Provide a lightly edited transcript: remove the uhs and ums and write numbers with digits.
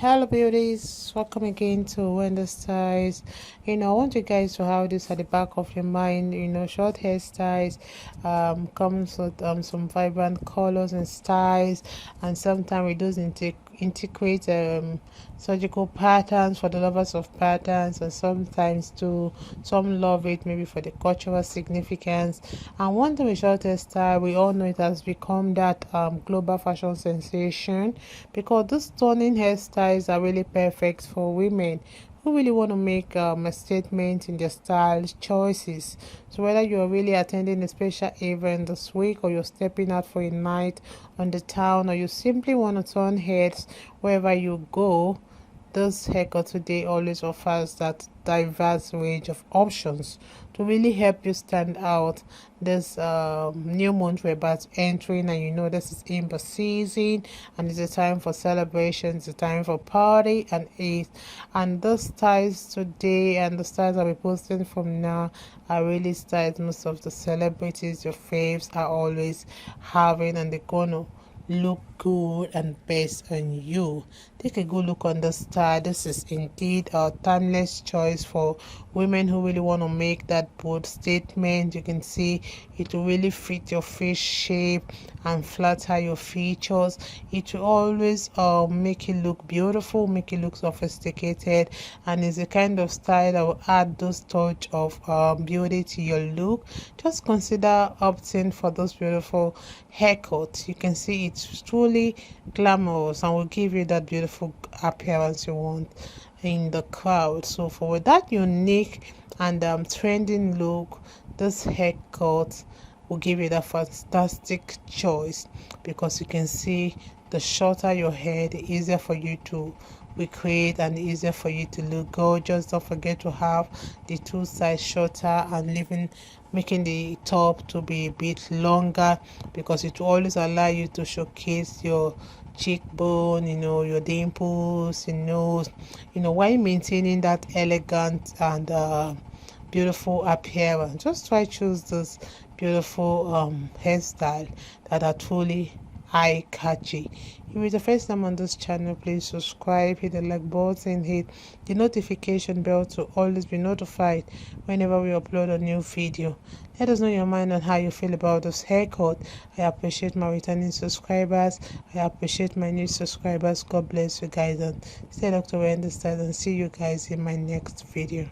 Hello beauties, welcome again to Wendy Styles. I want you guys to have this at the back of your mind. Short hairstyles comes with some vibrant colors and styles, and sometimes we do integrate surgical patterns for the lovers of patterns, and sometimes too some love it maybe for the cultural significance. And one thing with short hairstyle, we all know it has become that global fashion sensation, because these stunning hairstyles are really perfect for women who really want to make a statement in their style choices. So whether you're really attending a special event this week, or you're stepping out for a night on the town, or you simply want to turn heads wherever you go, this haircut today always offers that diverse range of options to really help you stand out. This new month we're about entering, and this is Amber season, and it's a time for celebrations, it's a time for party and eat. And the styles today and the styles I'll be posting from now are really styles most of the celebrities, your faves, are always having, and they're gonna look good and best on you. Take a good look on the style. This is indeed a timeless choice for women who really want to make that bold statement. You can see it will really fit your face shape and flatter your features. It will always make you look beautiful, make you look sophisticated, and it's a kind of style that will add those touch of beauty to your look. Just consider opting for those beautiful haircuts. You can see it's truly glamorous and will give you that beautiful appearance you want in the crowd. So for that unique and trending look, this haircut will give you that fantastic choice, because you can see the shorter your hair, the easier for you to recreate and easier for you to look gorgeous. Don't forget to have the two sides shorter and making the top to be a bit longer, because it will always allow you to showcase your cheekbone, your dimples, your nose, while maintaining that elegant and beautiful appearance. Just try choose this beautiful hairstyle that are truly eye catchy. If it's the first time on this channel, please subscribe, hit the like button, hit the notification bell to always be notified whenever we upload a new video. Let us know your mind on how you feel about this haircut. I appreciate my returning subscribers. I appreciate my new subscribers. God bless you guys, and stay Dr. Wendy Styles, and see you guys in my next video.